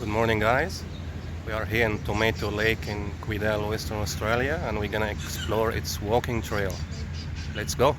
Good morning, guys. We are here in Tomato Lake in Kewdale, Western Australia, and we're gonna explore its walking trail. Let's go.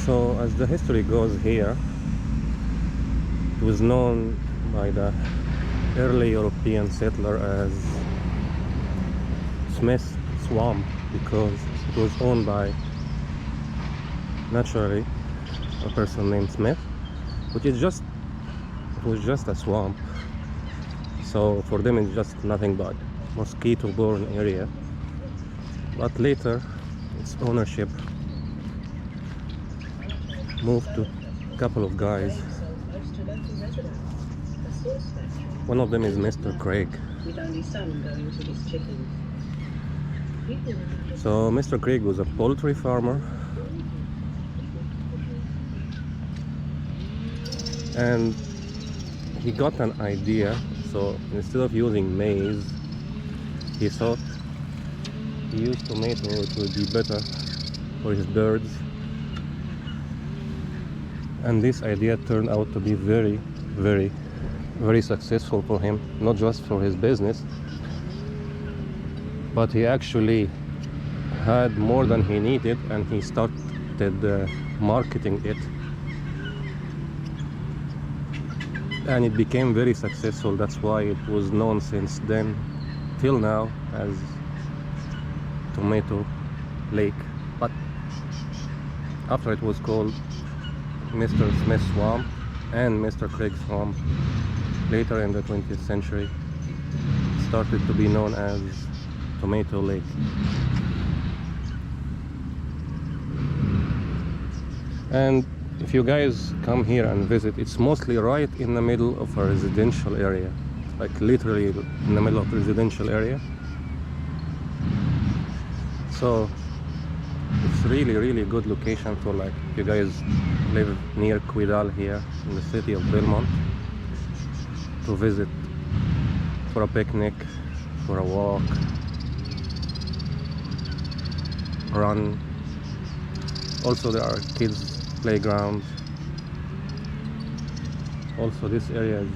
So, as the history goes here, it was known by the early European settler as Smith Swamp because it was owned by, naturally, a person named Smith, which is it was just a swamp. So for them it's just nothing but mosquito-borne area. But later, its ownership moved to a couple of guys. One of them is Mr. Craig. So Mr. Craig was a poultry farmer, and he got an idea. So instead of using maize, he thought he used tomato, it would be better for his birds. And this idea turned out to be very, very, very successful for him, not just for his business, but he actually had more than he needed, and he started marketing it, and it became very successful. That's why it was known since then till now as Tomato Lake. But after it was called Mr. Smith Swamp and Mr. Craig Swamp, later in the 20th century, it started to be known as Tomato Lake. And if you guys come here and visit, it's mostly right in the middle of a residential area, like literally in the middle of the residential area. So it's really good location for, like, if you guys live near Kewdale here in the city of Belmont, to visit for a picnic, for a walk, run. Also there are kids playgrounds. Also this area is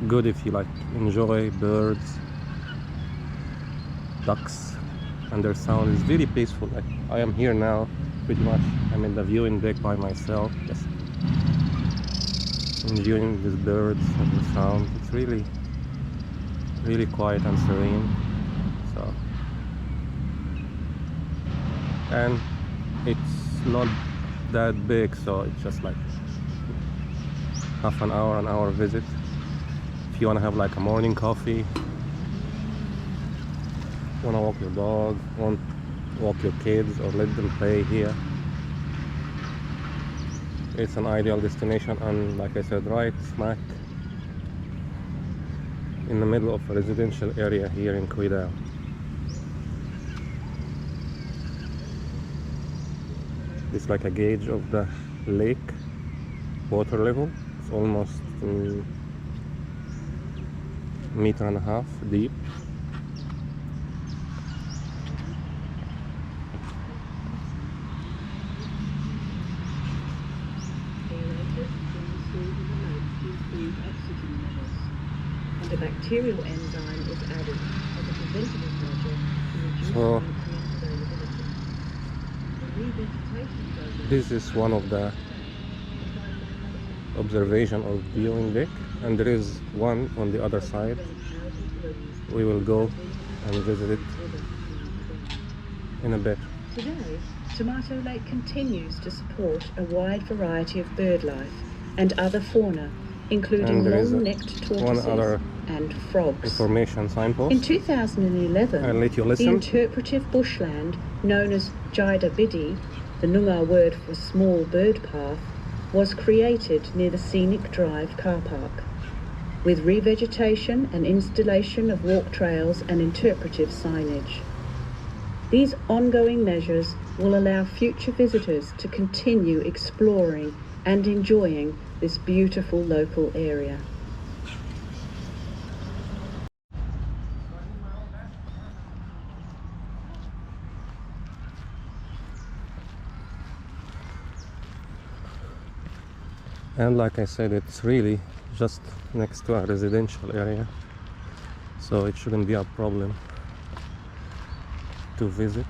good if you like enjoy birds, ducks, and their sound is very peaceful. Like, I am here now, pretty much I'm in the viewing deck by myself, just enjoying these birds and the sound. It's really quiet and serene. So, and it's not that big, so it's just like half an hour visit. If you want to have like a morning coffee, want to walk your dog, want to walk your kids or let them play here, it's an ideal destination. And like I said, right smack in the middle of a residential area here in Kewdale. It's like a gauge of the lake water level. It's almost a meter and a half deep. A bacterial enzyme is added as a preventative measure to reduce So availability. this is one of the observation or viewing deck, and there is one on the other side. We will go and visit it in a bit. Today, Tomato Lake continues to support a wide variety of bird life and other fauna, including long-necked tortoises and frogs. Information signpost. In 2011, I'll let you listen. the interpretive bushland known as Jida Bidi, the Noongar word for small bird path, was created near the Scenic Drive car park, with revegetation and installation of walk trails and interpretive signage. These ongoing measures will allow future visitors to continue exploring and enjoying this beautiful local area. And like I said, it's really just next to a residential area, so it shouldn't be a problem to visit.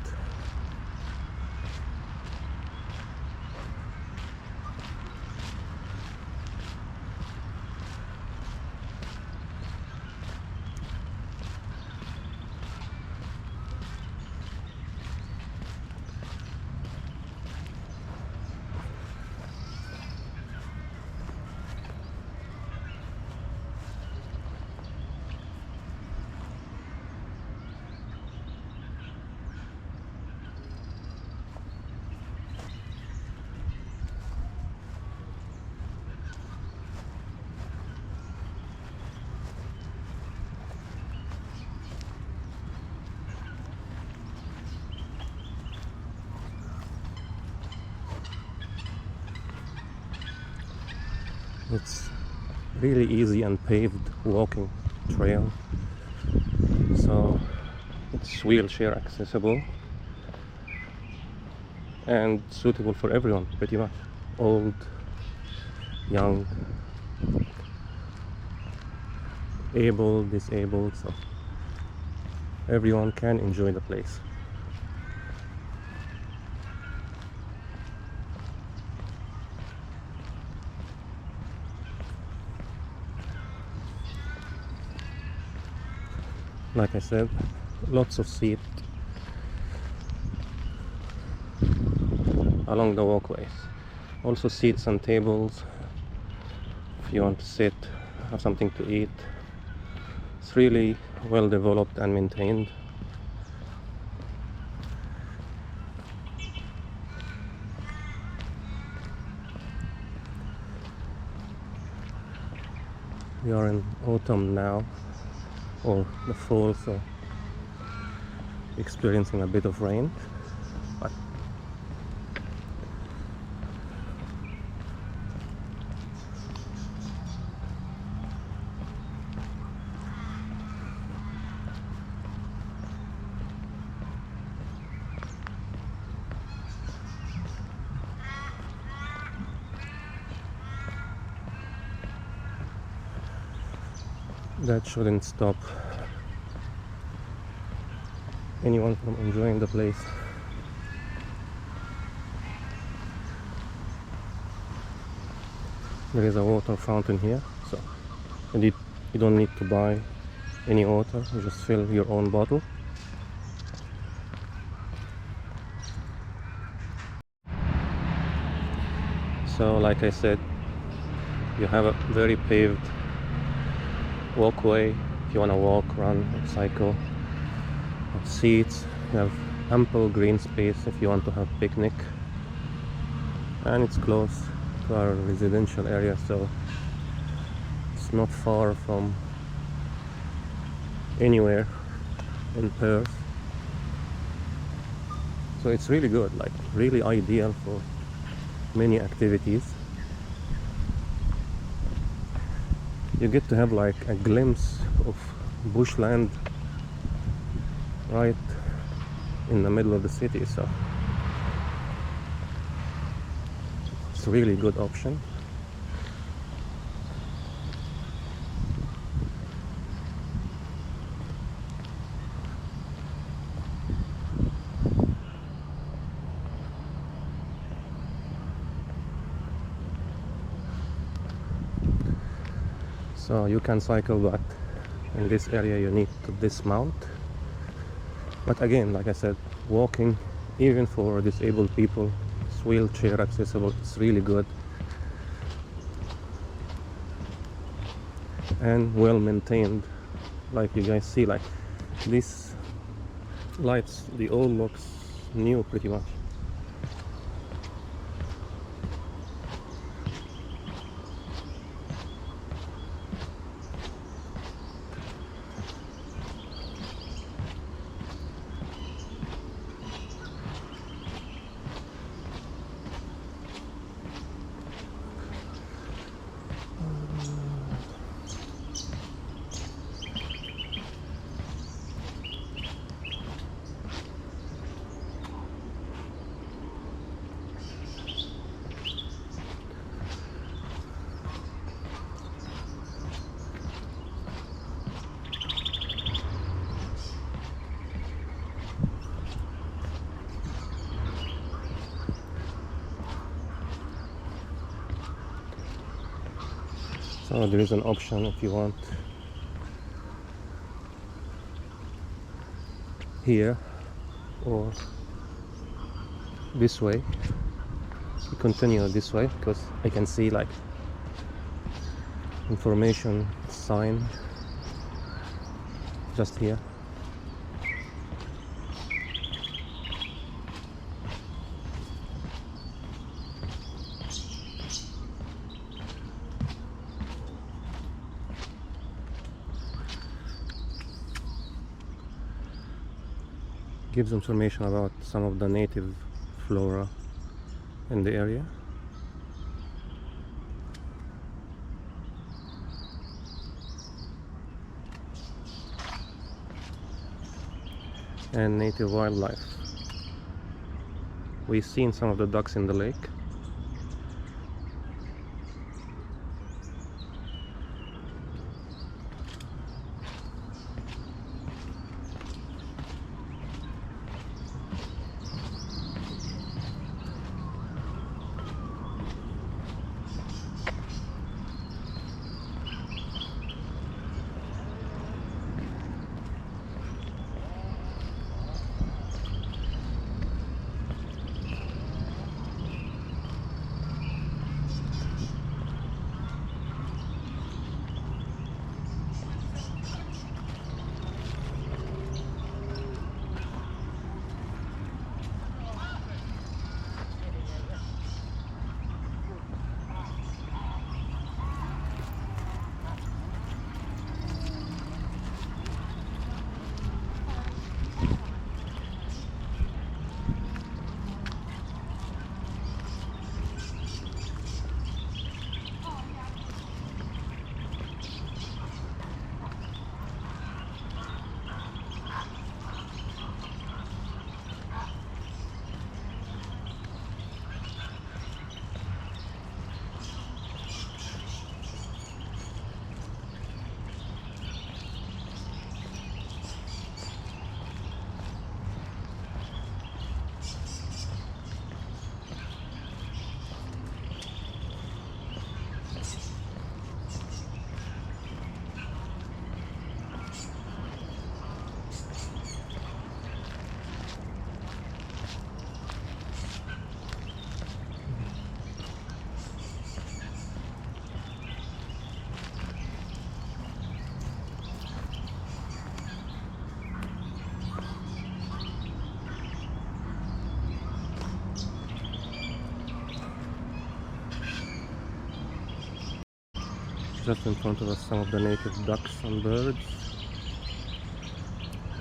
It's really easy and paved walking trail, so it's wheelchair accessible and suitable for everyone, pretty much, old, young, able, disabled, so everyone can enjoy the place. Like I said, lots of seats along the walkways. Also seats and tables if you want to sit, have something to eat. It's really well developed and maintained. We are in autumn now, or the fall, so experiencing a bit of rain, but that shouldn't stop anyone from enjoying the place. There is a water fountain here, so you don't need to buy any water, you just fill your own bottle. So like I said, you have a very paved walkway if you want to walk, run, or cycle. Seats, you have ample green space if you want to have picnic, and it's close to our residential area, so it's not far from anywhere in Perth. So it's really good, like really ideal for many activities. You get to have like a glimpse of bushland right in the middle of the city, so it's a really good option. So you can cycle, but in this area you need to dismount. But again, like I said, walking, even for disabled people, it's wheelchair accessible, it's really good and well maintained. Like you guys see, like these lights, they all looks new pretty much. So there is an option if you want here or this way. We continue this way because I can see like information sign just here. Gives information about some of the native flora in the area. And native wildlife. We've seen some of the ducks in the lake. Just in front of us, some of the native ducks and birds.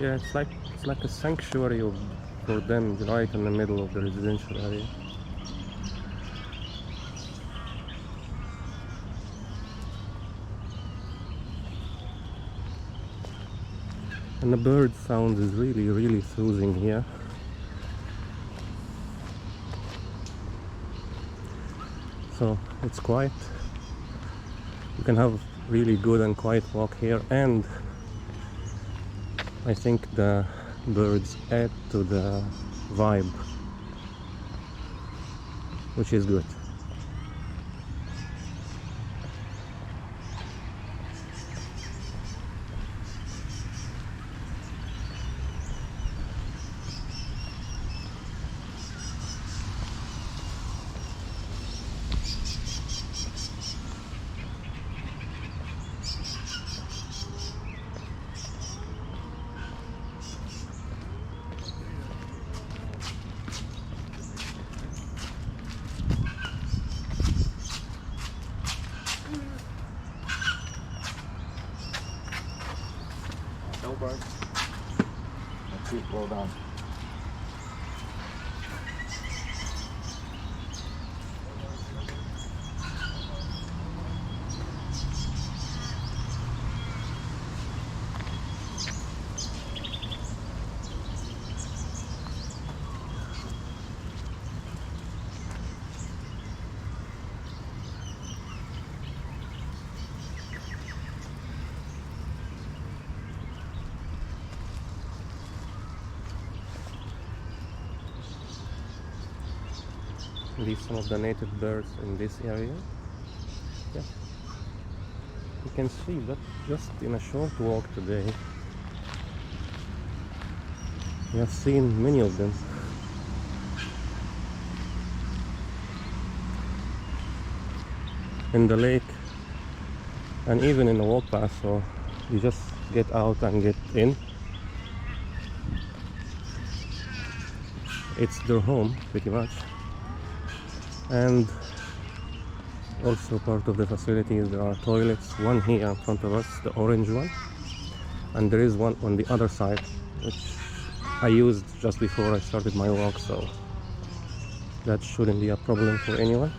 Yeah, it's like a sanctuary for them right in the middle of the residential area. And the bird sound is really soothing here. So it's quiet. You can have really good and quiet walk here, and I think the birds add to the vibe, which is good. No bird. Let's keep roll down. These some of the native birds in this area. Yeah. You can see that just in a short walk today. We have seen many of them. In the lake and even in the walk path, so you just get out and get in. It's their home pretty much. And also part of the facilities, there are toilets, one here in front of us, the orange one, and there is one on the other side which I used just before I started my walk, so that shouldn't be a problem for anyone.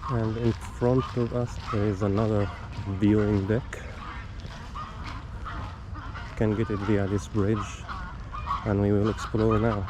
And in front of us there is another viewing deck. You can get it via this bridge, and we will explore now.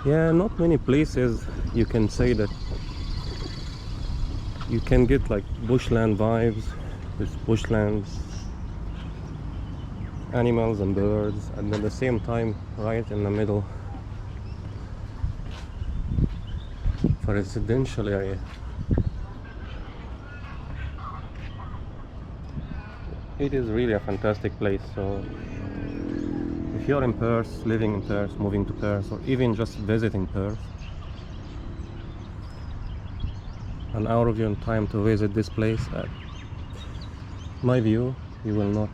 Yeah, not many places you can say that you can get like bushland vibes with bushlands, animals and birds, and at the same time right in the middle for a residential area. It is really a fantastic place. So if you're in Perth, living in Perth, moving to Perth, or even just visiting Perth, an hour of your time to visit this place, my view, you will not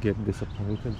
get disappointed.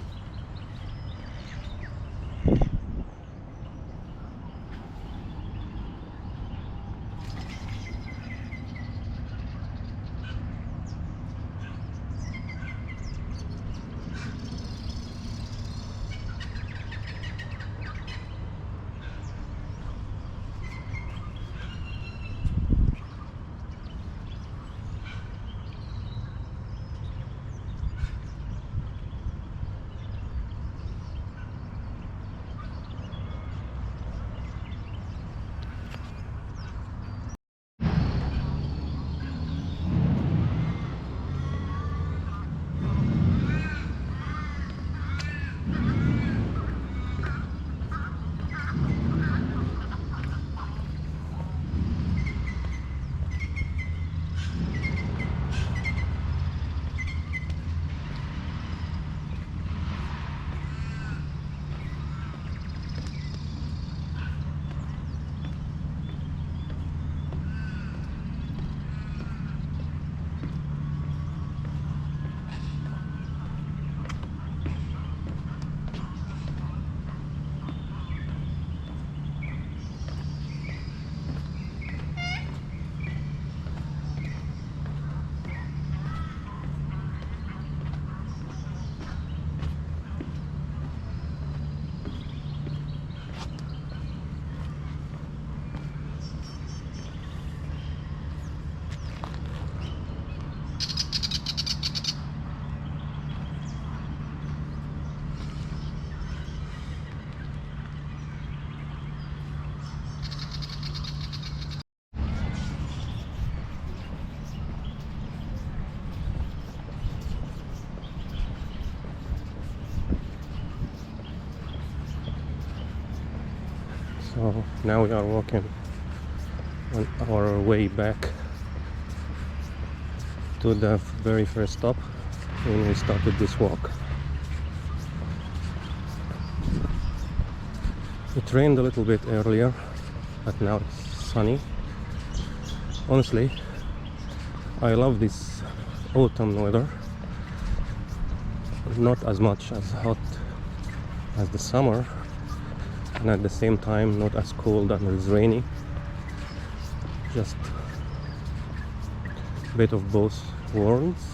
So now we are walking on our way back to the very first stop when we started this walk. It rained a little bit earlier, but now it's sunny. Honestly, I love this autumn weather. Not as much as hot as the summer, and at the same time not as cold and as rainy. Just a bit of both worlds.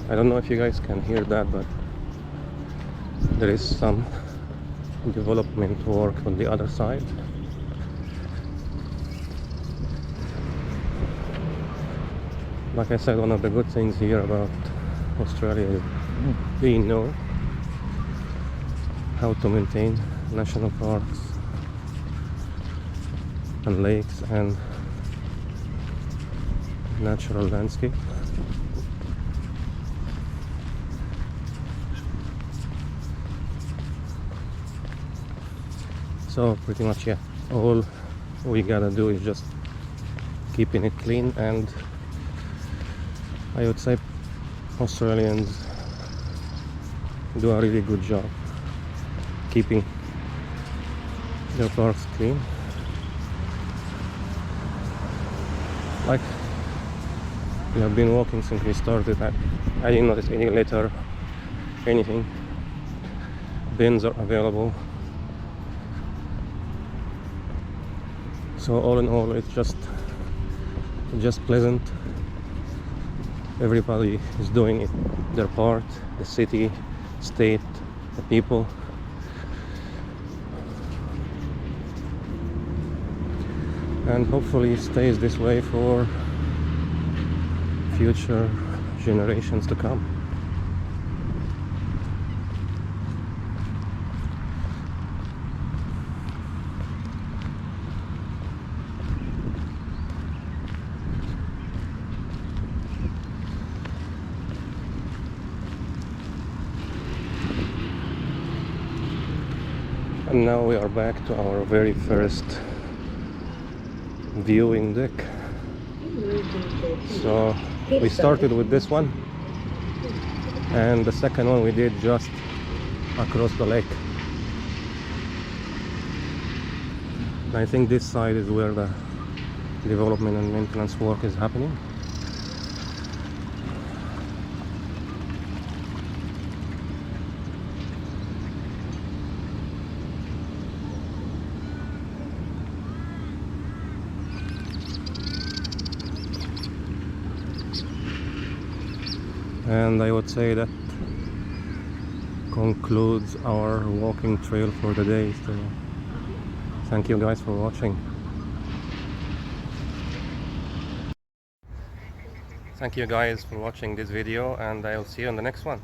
I don't know if you guys can hear that, but there is some development work on the other side. Like I said, one of the good things here about Australia is we know how to maintain national parks and lakes and natural landscape. So pretty much, yeah, all we gotta do is just keeping it clean, and I would say Australians do a really good job keeping their parks clean. Like, we have been walking since we started. I didn't notice any litter, anything. Bins are available. So all in all, it's just pleasant. Everybody is doing their part, the city, state, the people. And hopefully it stays this way for future generations to come. And now we are back to our very first viewing deck. So we started with this one, and the second one we did just across the lake. I think this side is where the development and maintenance work is happening. And I would say that concludes our walking trail for the day. So thank you guys for watching. Thank you guys for watching this video, and I'll see you on the next one.